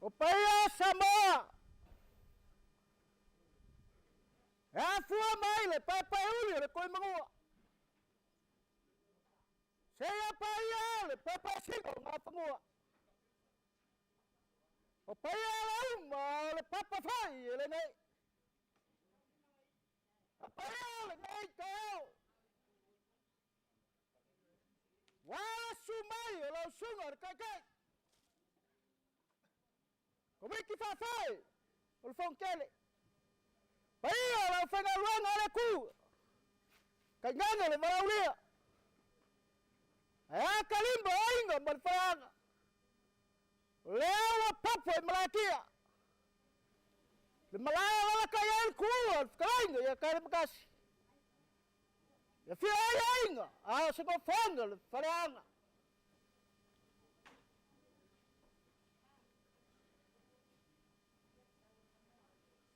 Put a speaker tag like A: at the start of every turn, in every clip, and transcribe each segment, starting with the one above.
A: Opaya Samoa. Fua mai le papa uli le koi mangua. Saya paya le papa siko ngapangua. Opaya lauma le papa fai le nei. Opaya le nei kau. Wala sumai lo sungar kakai. Komiki fafai. Ulfong kele. Paya lo fengaluan ale ku. Kanyanga le maraulia. Kalimba ainga marfanga. Lewa papo malakia. Le malaya wala kayan ku kainga ya kare makasi. Ya fi ainga. Sego fanga le faranga.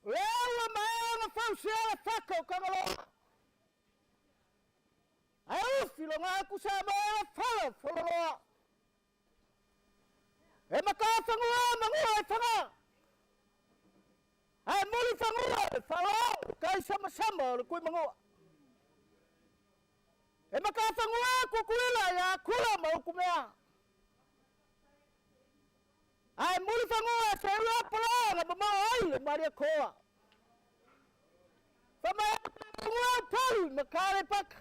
A: Lewa maana fausia fako kangalo. Ayo filo ngaku sama falo folo. Maka mangua fanga. Muli fangua falo kai sama-sama kui mangua. Maka fangua kukuila ya kula mau kumea. Muli fangua sewa pala na mamai maria koa. Fama fangua paru makare pak.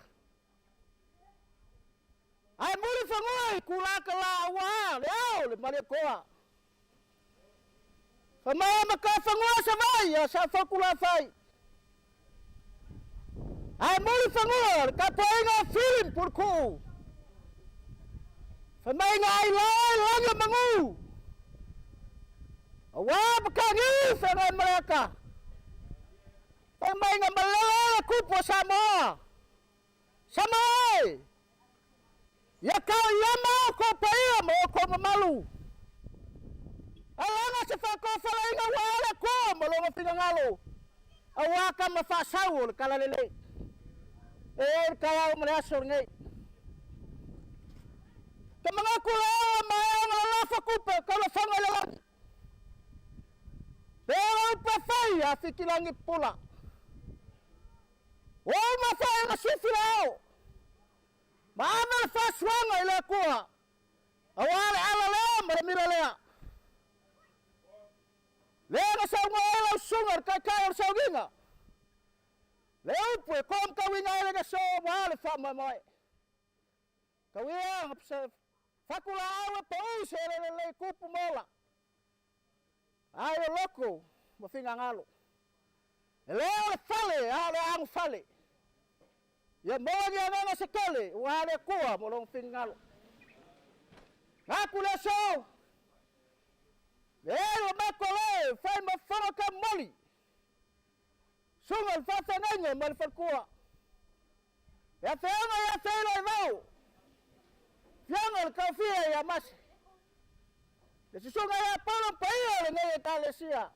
A: Muli fangua kula kala wa leo le maria koa. Fama maka fangua samai ya sa fakula fai. Muli fangua kapoinga film purku. Fama ngai langa mangu. Wah bekagi sangat mereka. Pemain ngambil kupu sama. Ya kau ya mau kau paya mau kau memalu. Alanga sefako falainga wala ko malonga pinangalo. Awaka mafasawul kala lele. Kaya menasur ngai. Kemangaku lah mayang lafa kupe kalau fangalang. Pero pafai afiki langit pula. Mafai masifilao. Mama faswanga ila kuha. Awale ala lea maramira lea. Lea na saunga ila usungar kakaya usauginga. Lea upwe kom kawinga ila na so wale fama moe. Kawinga fakula awa pausa ila le kupu mola. Ayo loko mafinga ngalo. Leo fale ale ang fale. Ya moja nganga sekali wale kuwa molong fingalo. Ngaku leso. Leo makole fai mafara kamali. Sungal fasa nanya malfar kuwa. Ya fela mau. Fiangal kafia ya mas. Sungai ya palang paya le ngai kalesia.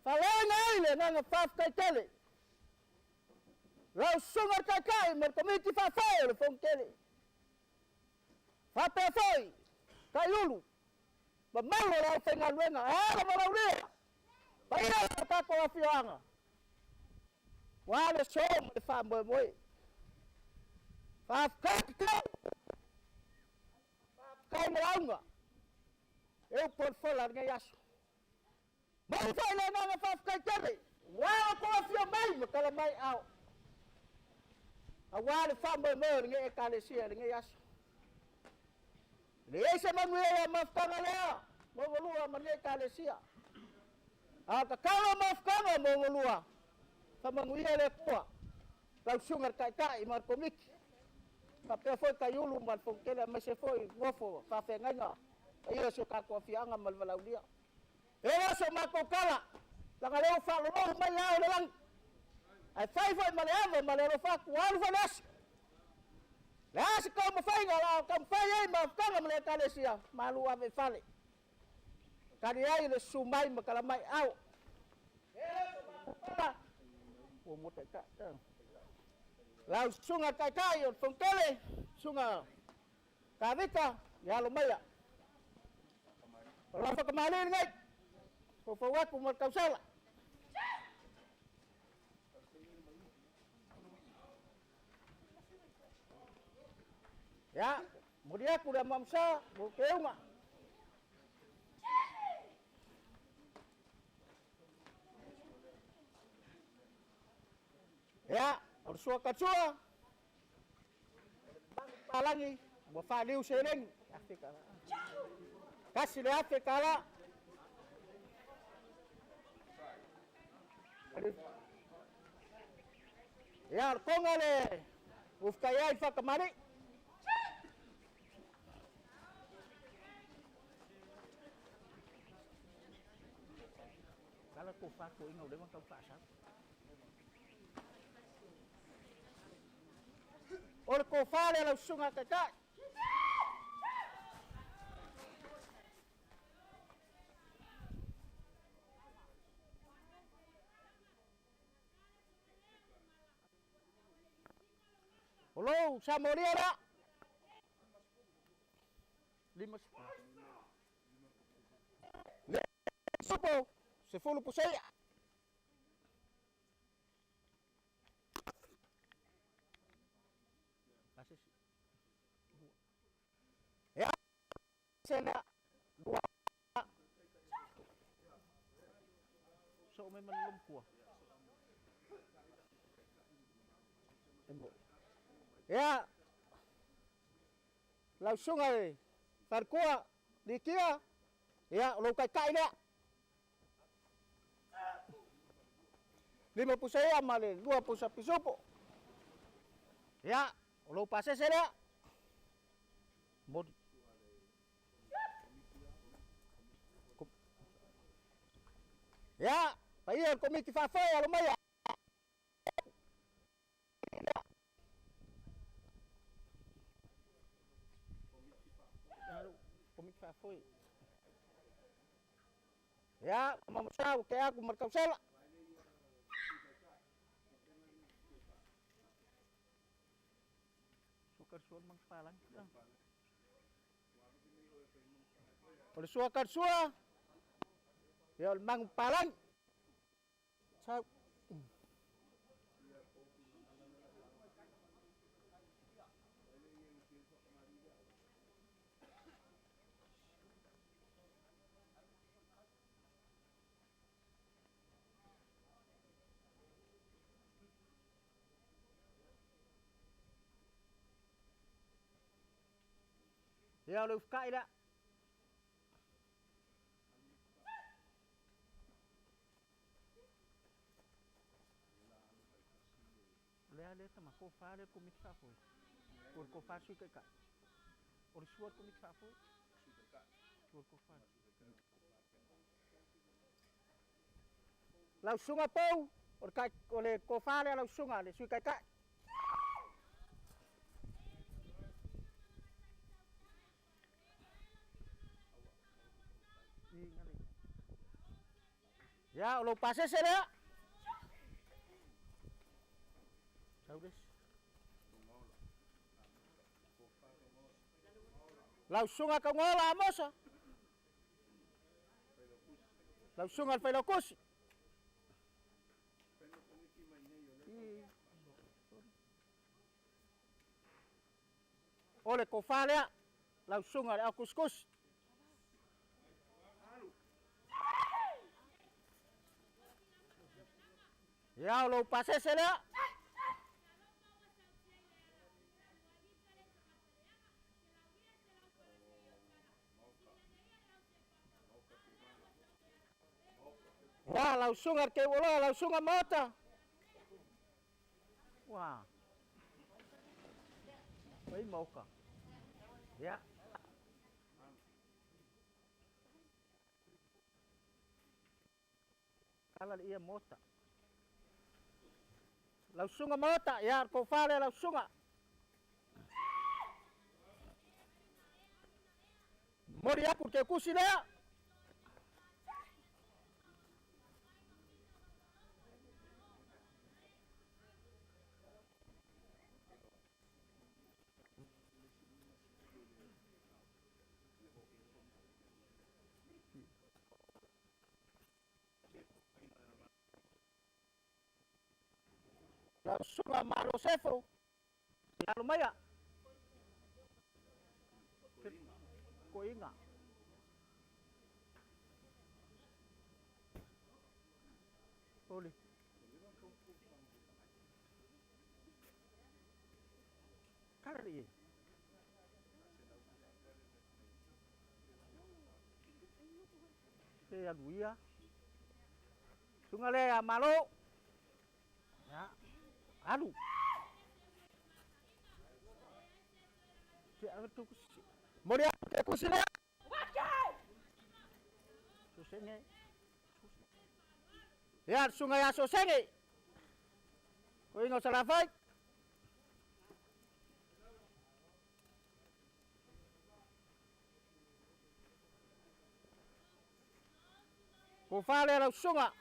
A: Falanga ile nanga faf kai tele. Lau sungar kai mer komiti fa fail fong tele. Fa pe foi. Kai lulu. Ba malo la fengal wenga. La maraulia. Paya ta ko afianga. Wale som de fa moi. Faf kai maraunga. Eu por falar ngai aso. Mas foi lá na faf kai tele. Wa ko afia mai makala mai au. Awal fa mo ngai kalesia ngai aso. Lesa manuela mafkanga lea. Mo volua ngai kalesia. Kakalo mafkanga mo volua. Fa manguia le kwa. Lau sungar kai mar komik. Tapi foi kayulu man fongkele mas foi wofo fa fenganga. Iyo suka ko fianga malwalau dia. So makokala. Lang aleo fa lo mai yao lang. Ai fai maleava malero fa kual falas. Las ko mo fai ngala kam fai ai ma kanga male kalesia malu ave fale. Kari ai le sumai makala mai au. O mo te ka. Lau sunga kai fongkele sunga. Kavita ya lo maya. Rafa kemana ngay? Fawat pumat kausala. Ya, kemudian kuda mamsa, bukeunga. Ya, orsua katsua. Palangi, bafaliu seleng. Kasih lihat kala. Ya, kongale. Ufkaya ifa kemari. Kalau kufa ku ingat dia mang kufa sah. Or kufa le langsung kakak. Hello, sa Moria na. 5 Supo, se fulu po saya. Ya, sana dua. So may manlum ko. Ya, langsung ay tarkuha di kia. Ya, lo kai na. 5 saya malin, 2 sa pisupo. Ya, lo pase saya. Mod. Ya, payer komiki fafa ya lumaya. Komiki fafa. Ya, mamsa kaya aku merkausala. Sukar-suan mang palang. Oleh suakar-sua. Ya, mang palang. Sa ya lo kai da. Le sama ko fa le komik fa foi. Por ko fa su ka. Or suar komik fa foi. Por ko fa. Langsung apa? Or kai oleh ko fa le langsung le su kai. Ya, lo pase saya. Saudes. Langsung akan ngolah mosa. Langsung al felokus. Oleh kofalea langsung al kuskus. Ya, lo pase saya. Wah, langsung ke bola, langsung mata. Wah. Mấy một à? Dạ. Kala iya mota. Langsung mata, ya, ko fale langsung. Mori aku ke kusina. sungai Marosefo, ya lumayan. Koinga. Boleh. Kali. Yang Wia. Sungai Lea Malo. Ya. Aduh. Mau dia aku sini. Susenge. Ya, sungai Susenge. Kau ingat salah fight? Kau fale la sungai.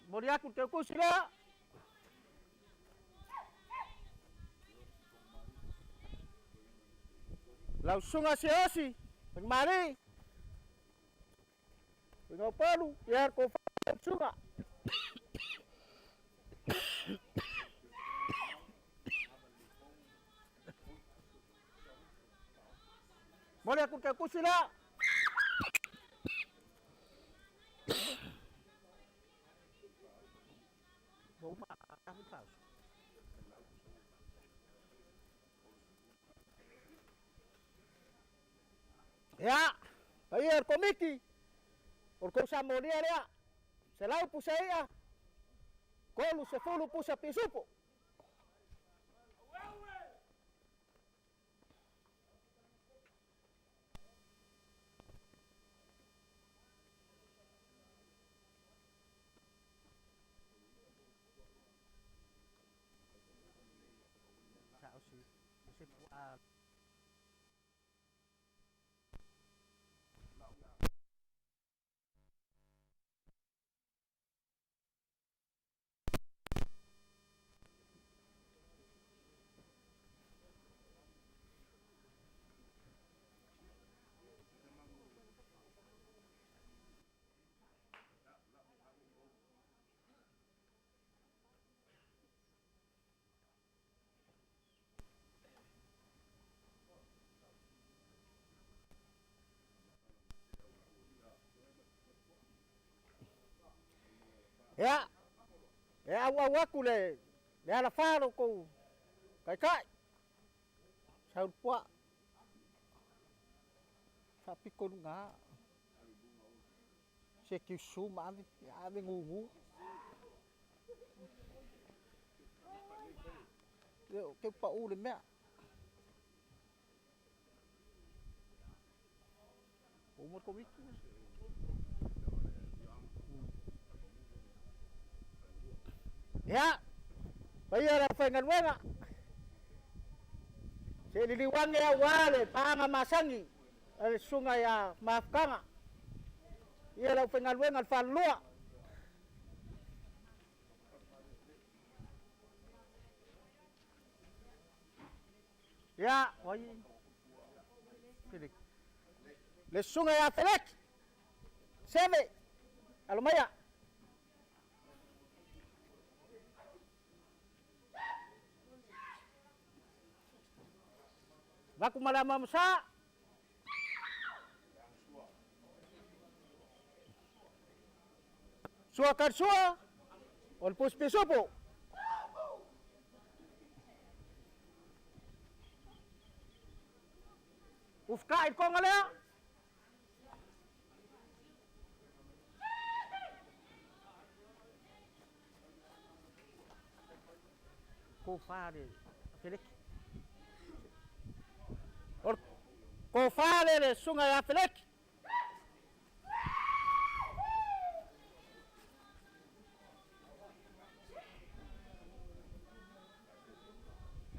A: Mau dia aku sini. Lau sungai siosi, pengmari, pengopalu, biar kau faham sungai. Boleh aku ke kusila? Bau mak, aku tahu. Ya, bayar komiki. Urkosa moria ya. Selau pusaya. Kolu sefulu pusa pisupo. Sao sih? Sepuan. Ya, ya aku le ala faro ko kai saud puak tapi ko nga sekisu mami ya ngungu yo ke pa u le mea umur ko wiki ya bayar fengan wenga seliliwangi ya wale panga masangi al sungai ya maafkanga ia lau fengan wenga falua ya wai sidik le sungai ya felek sebe alumaya Baku malama sa suakan sua ol puspi supo ufkain ko ngalea ko fare felek ko fare le sungai ya felek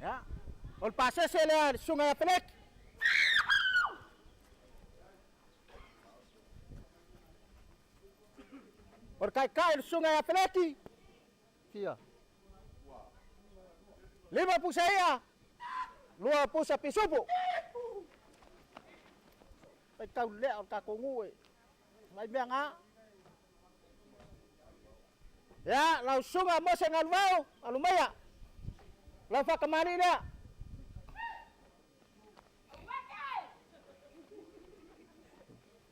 A: ya ol pase se le sungai ya felek ol kai sungai ya feleki kia 50 saya 20 sa pisupoไปเกาเละเอาตาโกงูไอ้ไม่แม่งอ่ะ Ya, lau sunga mo sa ngalwao, alumaya. Lau fa kamari dia.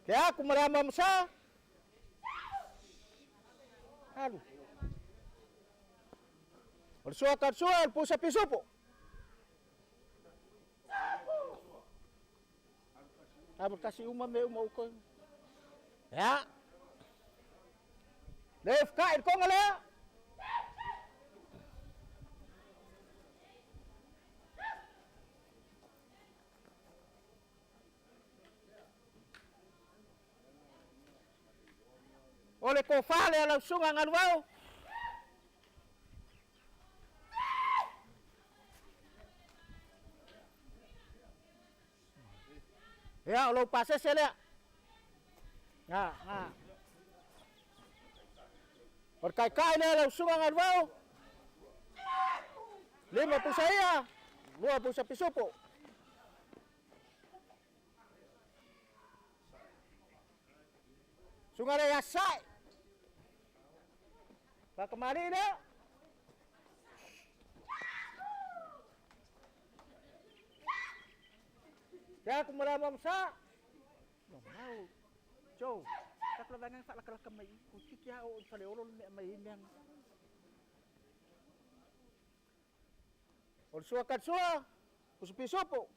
A: Ya, kumaramam sa. Aduh. Bersuat pusa pisupo. Abot kasi umam may umauko. Ya. Left kain ko ngala. Oleh ko fale alam sunga ngalwao. Ya, lo pase sele. Nga. Berkai-kai na alam sunga ngalwao. 5 po saya. 2 po sa pisupo. Sunga na yasay. Pakamari na. Ya, kumaramam sa. No, Joe, taklabangan sa lakalak may kutik ya o sa leolon may himang. Olsua katsua, pusupiso po.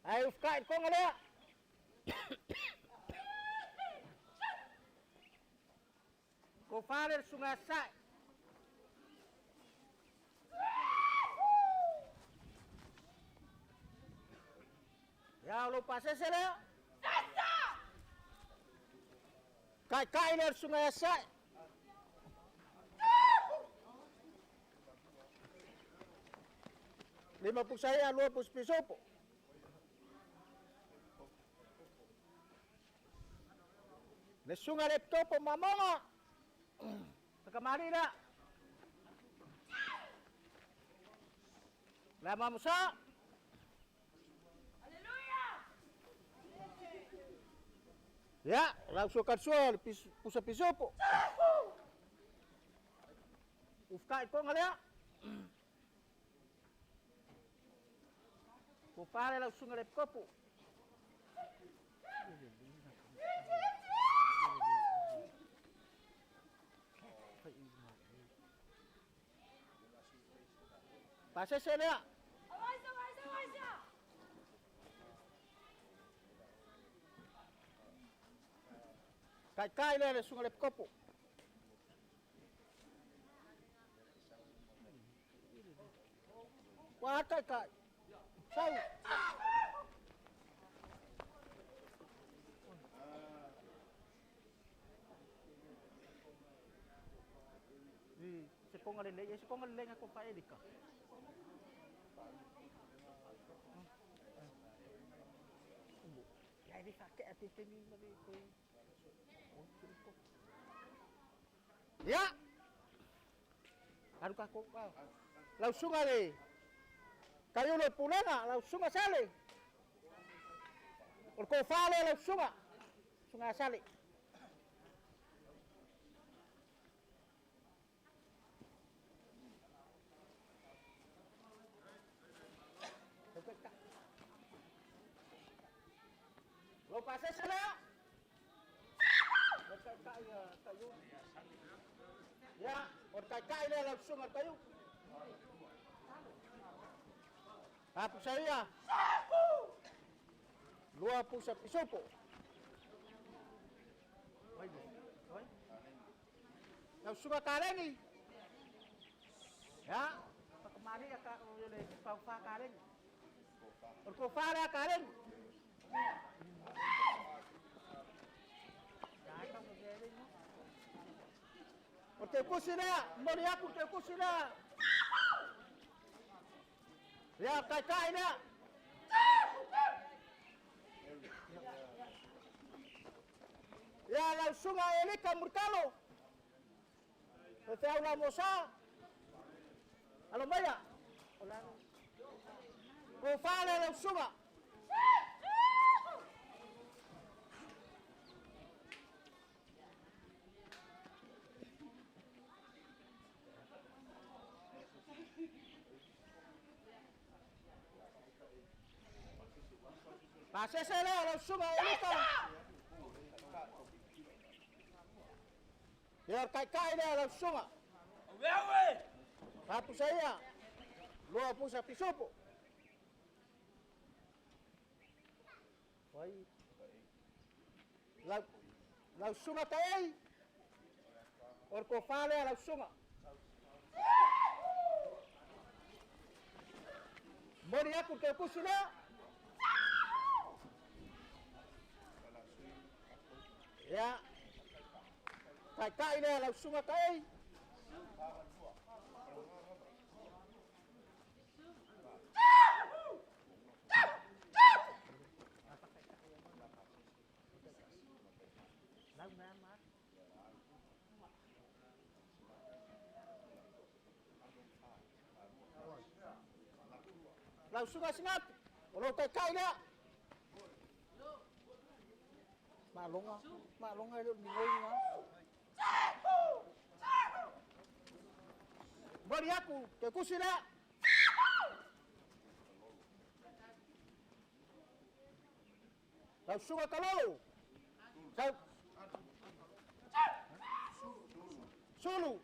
A: Ay, ufkain ko nga. Ko faler sungasay. Ya, lo pase sila. Kai ler sungasay. Lima po saya, 2 piso po. Nasungarep to po mamama. Takamari na. Lama mo sa. Ya, langsung sual pusa piso po. Ufka ito nga liya. Pupare langsung ngarep ko po. Pase sa liya. Kai le sungalep ko po. Wah kai. Sao? Sekongan le ako pa edika. Ya ini sakit hati sini mari ko. Ya. Anu ka ko. Langsung ale. Kayo lo punana, langsung asali. Ko fale langsung. Langsung asali. Lo pase sila. Kayo. Ya, kai le langsung kayo. Hapo saya. 2 sa piso po. Langsung karen ni. Ya, pakamari ka ule pa karen. Ko fara karen. Ote kusina, mori aku te kusina. Ya kai na. Ya langsung ini kamurkalo. Saya ulah mosa. Alo maya. Ko fale langsung. Pasese langsung sungai ini. Biar kai-kai dia langsung. Satu saya. Luar pun sapi supu. Wai. Langsung tay. Orko fale langsung. Mori aku ke kusina. Ya. Kai-kai dia langsung tay. Langsung singap. Kalau kai-kai dia. Malong ay bingoy nga. Bari aku, teku sila. Langsung kalolo. Sulu.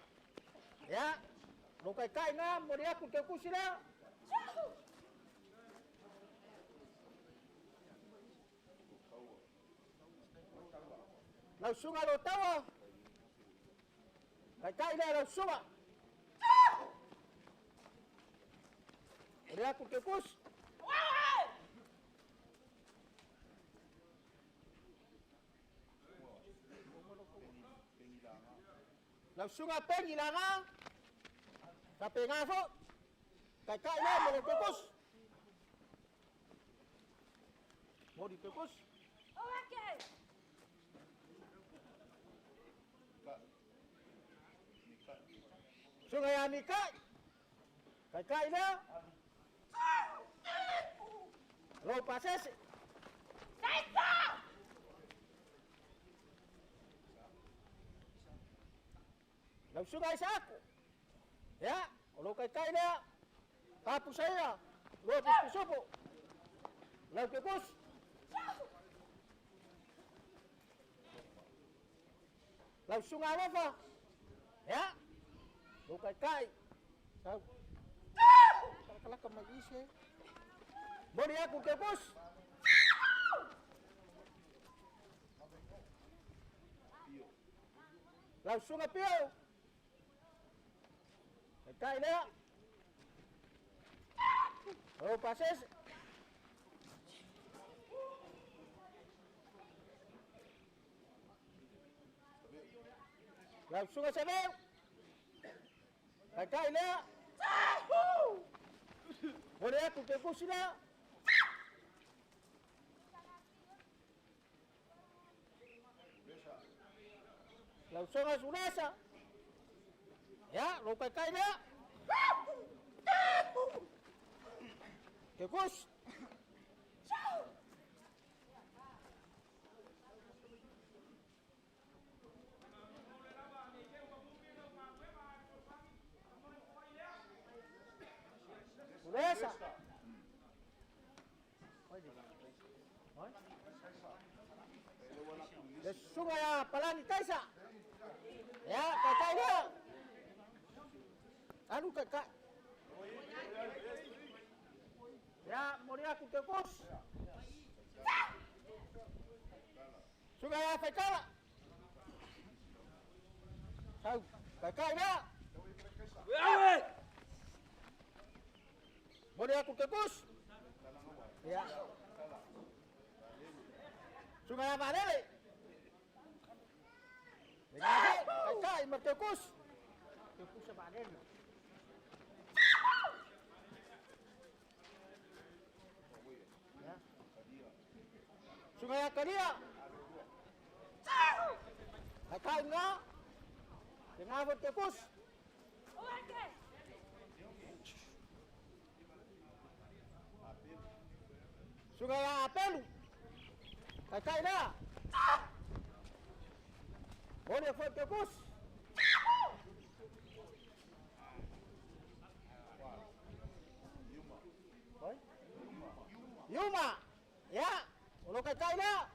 A: Ya. Lo kai-kai nga, bari aku teku sila. Langsung alo tawa. Kai-kai dia langsung. Bari aku tekus. Langsung apa ngilangan? Sampai ngafo. Kai-kai dia mau tekus. Mau ditekus. Sungai Anika. Kai-kai dia. Lo pases. Langsung ay sa ako. Ya, lo kai-kai dia. Tapos saya. Lo pusupo. Lo kepus. Langsung apa pa? Ya. Lo kai-kai. Sao? Kalak ka mag-isi. Bodi ako kepus. Langsung apiyo. Kai-kai dia. Oh, pases. Langsung ke sana. Kai-kai dia. Boleh aku tepus sila. Langsung ke sunasa. Ya, lo kai-kai dia. Tepus. Sunasa. Sungai Palani Kaisa. Ya, kai-kai dia. Anu kai-kai. Ya, mau aku tepus. Sungai Afrika. Sao? Kai-kai dia. Mau aku tepus. Ya. Sungai Amalele. Kai-kai mertekus. Tepus sa banen. Sungai Akadia. Kai-kai nga. Dengan mertekus. Sungai Apelu. Kai-kai dia. Boleh mertekus. Yuma. Ya. Lo kacai na.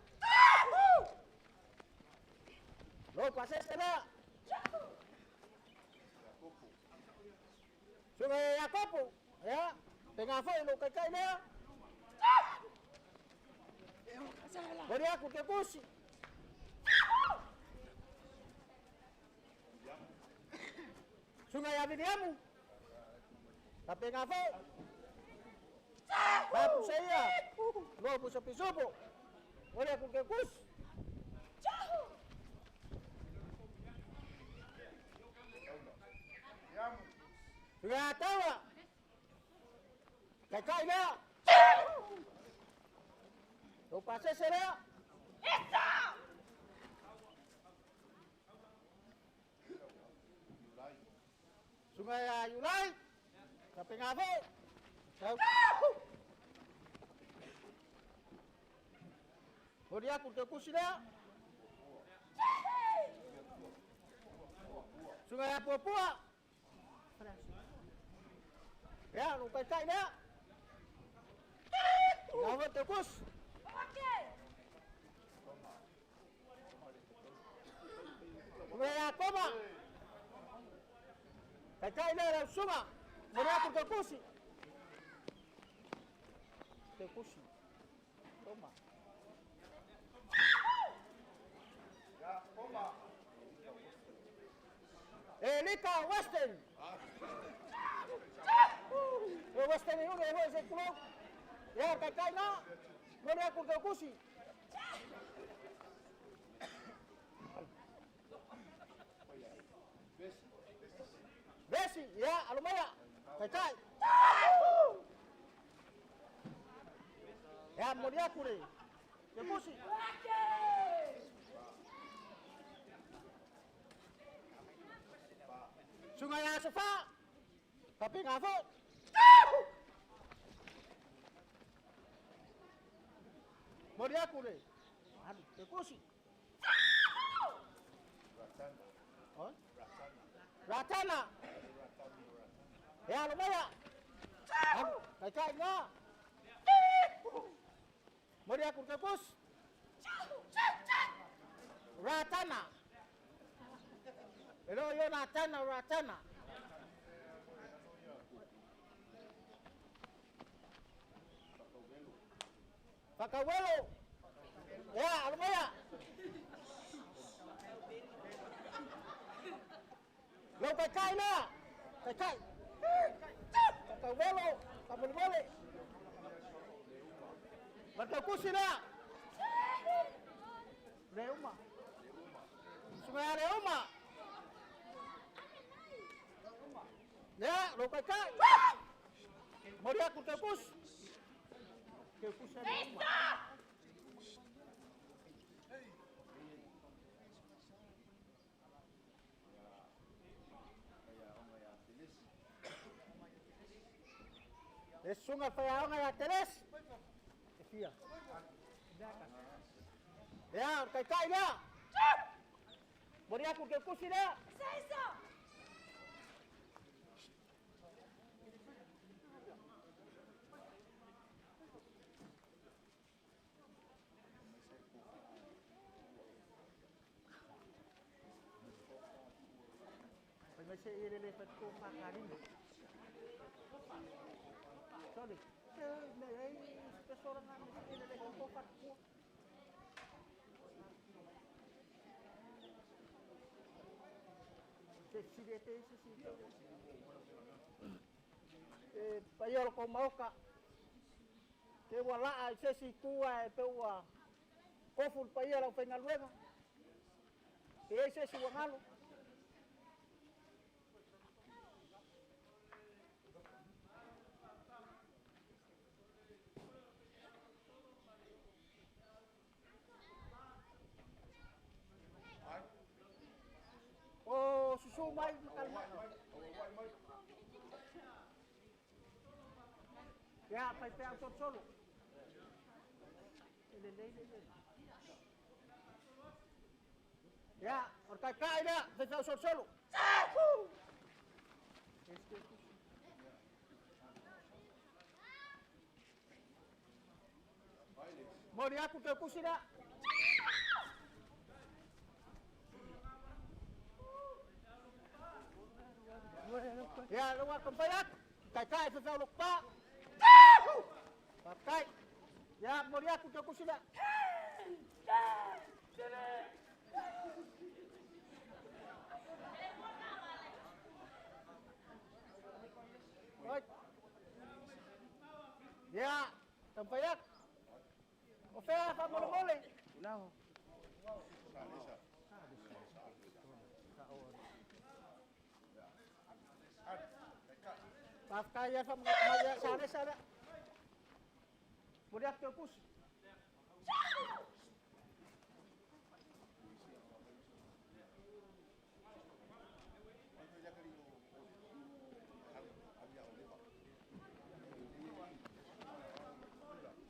A: Lo pases na. Sungai Yakobo, ya. Tengah foi lo kacai na. Beri aku ke kursi. Sungai Abdiamu. Tapi ngafo. Bapu saya. Lo bu sepi supo. Beri aku ke kursi. Sungai Tawa. Kacai na. Lo pases na. Sungai Yulai, sampai ngafo. Kemudian aku ke Kusina. Sungai Papua. Ya, lupa cai dah. Ngafo ke Kus. Sungai Yakoba. Kacai na dalam sungai, beraku ke kursi. Ke kursi. Toma. Lika Western. Western ini udah sepuluh. Ya, kacai na, beraku ke kursi. Besi, ya, alumaya, kacai. Ya, mau dia aku deh. Ya, kursi. Sungai Asafa, tapi ngafo. Mau dia aku deh. Aduh, ya, kursi. Oh? Ratana. Ya, lumayan. Kacai na. Mau dia aku tepus. Ratana. Hello, yo Ratana. Pakawelo. Ya, lumayan. Lo kacai na. Kacai. Pakawelo. Kabel balik. Berkusi na. Reuma. Sungai Reuma. Ya, lo kacai. Mau dia aku tepus. Tepus Reuma. Es sungai Fayaong ya teles. Iya. Ya, kacai na. Beri aku ke kursi na. Masih irrelevant ko pakarin. Sorry. Seseorang yang irrelevant ko pakku. Payol ko mau ka. Ke wala ay sesi kuwa pe wa. Koful payol ang pengaluega. Ke sesi wangalo. Oh, susumay kalma. Ya, pay ang solo. Ya, orkay kain na, pay ang solo. Mau diaku ke kursi dah. Ya, luar kempayat. Kai sa lupa. Pakai. Ya, mau diaku ke kursi dah. Ya, kempayat. Ofe, apa boleh-boleh? No. Kaya sa mga kumaya sana. Mudah terpus.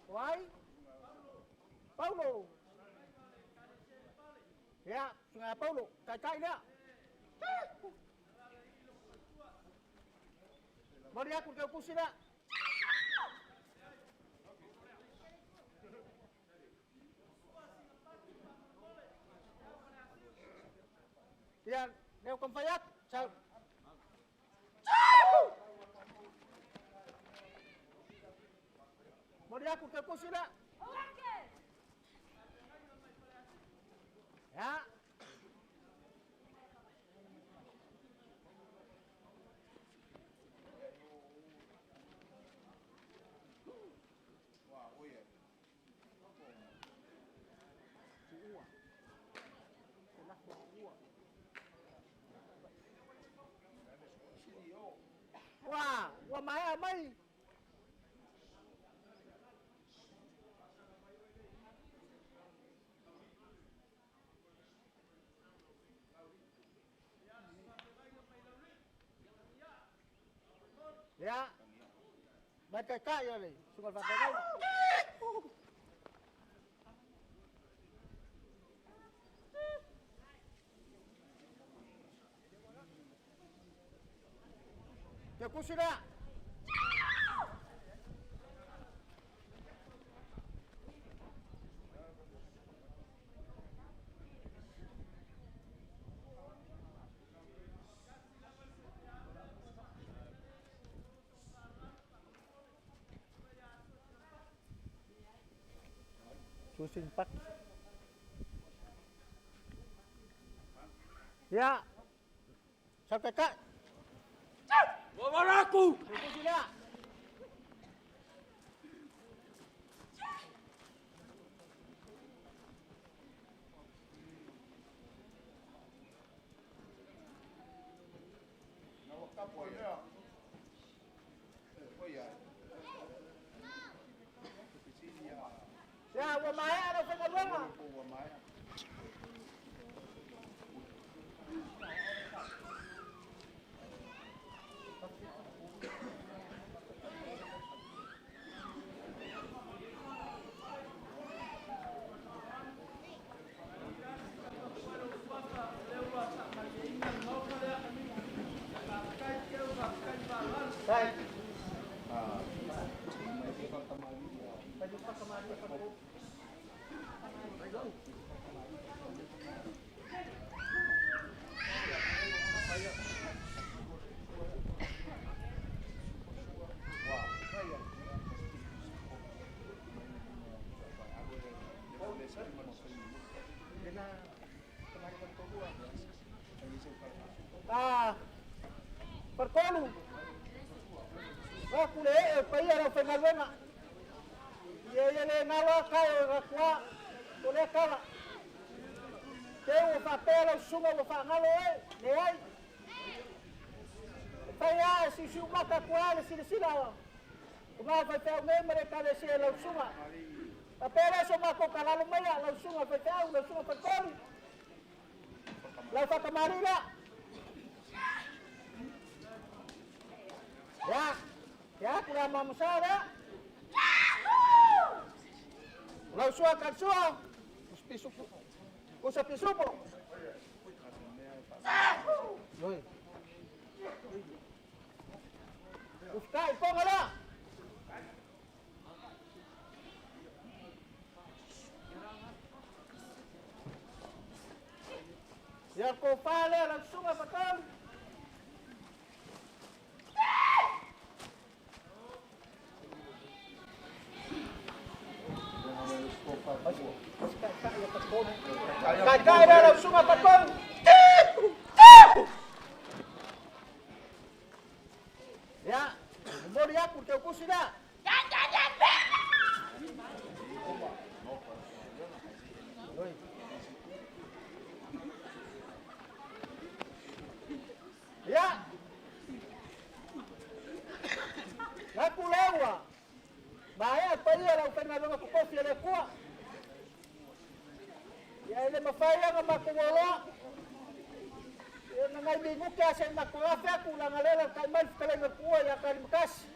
A: Why? Paulo. Ya, Sungai Paulo. Kai dia. Mau dia aku ke kursi dah. Ya, dia kempayat. Mau dia aku ke kursi dah. Ya. Wah maya mai. Ya. Baca kaya ni. Sungai Fatah. Ke kursi dah. Susun pak. Ya. Sampai kak.
B: Bawa aku.
A: Kursi dah. Ya, wamaya ada pengaruh. Baik. Perkolu. Aku le paya ra fengalona. Ye le ngalo kai rakwa. Tole kala. Teu papel sunga lo fa ngalo le ai. Paya si suma ka kwal si sila. Kuma fa teu me mereka le si lo sunga. Papel so ma ko kala lo maya lo sunga fa teu lo sunga perkolu. La fa kamarila. Ya, kula mamsara. Lau sua kan sua. Pisupo. Kusa pisupo. Oi. Uskai pongala. Biar kau pale langsung apa kan? Kakak dah langsung apa kan? Ya, mau dia aku jauh sudah. Ya, aku lewa. Bahaya paya lau pengaruh aku kopi ada kuat. Ya ini mafaya ng makuwala. Yung ngay bingo kaya sa makuwafi ako lang alala kay Malf talaga kuwa ya kalimakas.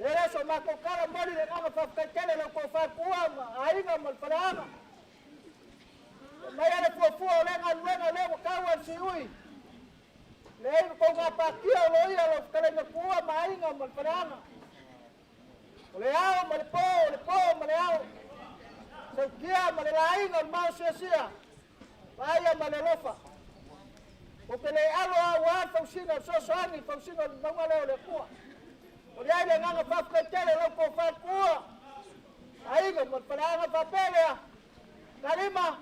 A: Era so makukala mali na nga mafafkakala lang ko fa kuwa ay nga malpalama. May ala fuwa lang alwena lewa kawan si uy. Lewa ko nga pakiya lo iya lo talaga kuwa may nga malpalama. Uliaw malipo maliaw. Sekian malalaing ang mga siya. Kaya malalofa. Kung pinayalo awan, pangsinag, sosani, pangsinag, mangalaw na kuha. Kung yan ang nga papakatyan, alam ko kuha. Ay, magpanangan papelya. Kalima.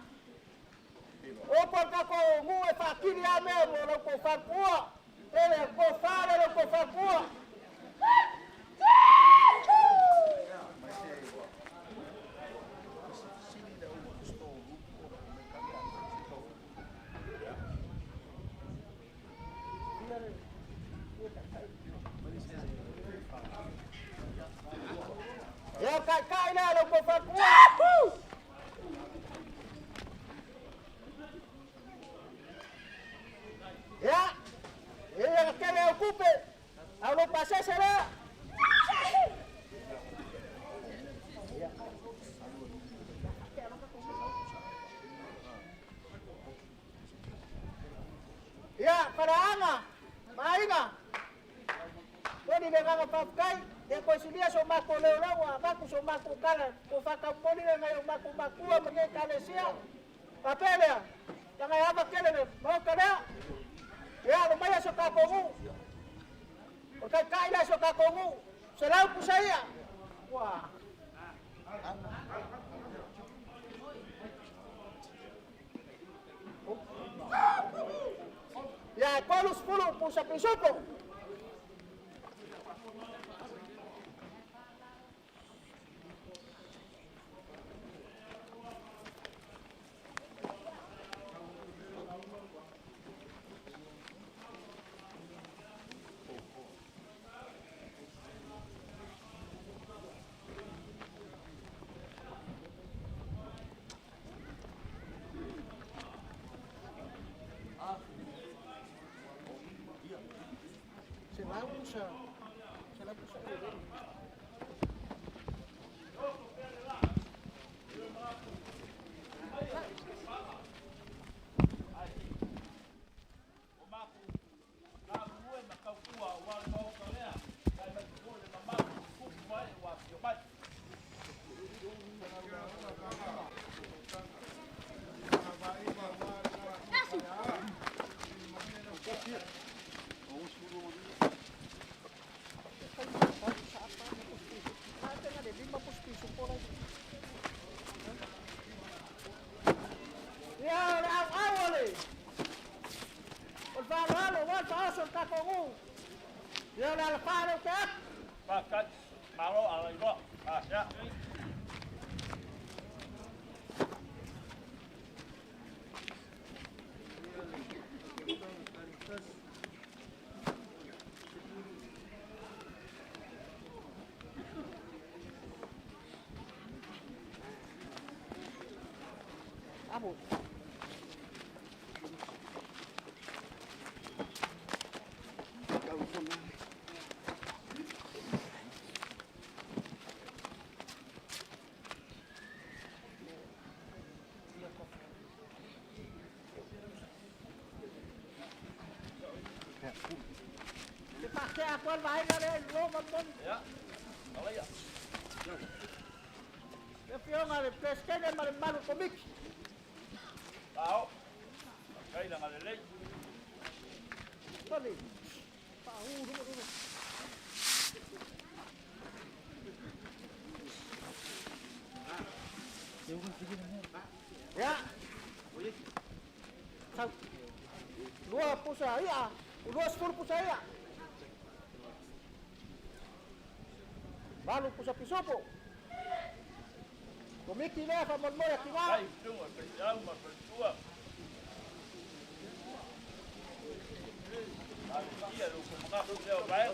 A: Upang ako umuwi, pakili amin, alam ko kuha. Kaya ko fara, alam ko kuha. Ya kakak dah lupa fatwa. Ya. Ini kena okupe. Aku pasal sana. Ya, paraanga. Mainga. Pwede na nga mapapkay. Dia konsilia so mako lewa, mako so mako kala, ko fakaponi na ngayon mako makuha mga kalesia. Papelya. Yang ay abak kele mo kada. Ya, lumaya so kakongu. Pagka kaila so kakongu. Salaw po sa iya. Wah. Ya, kolus pulo po sa pisupo. Ya dah lepas dah tak?
B: Pakat malu ala ibu. Ah ya.
A: Abu. Dipakai akuan baik ada lo bangun.
B: Ya. Kalau ya.
A: Dia pion ada presiden malu komik.
B: Tahu. Kayak dengan lele.
A: Tadi. Tahu dulu. Ya. Dua pusat ya. Dua setur pusat ya. Balu pusat pisopo. Komiki na fa mon mo ya kinga.
B: Ay, tunggu, berjalan, berdua. Iya, lu mengaku dia baik.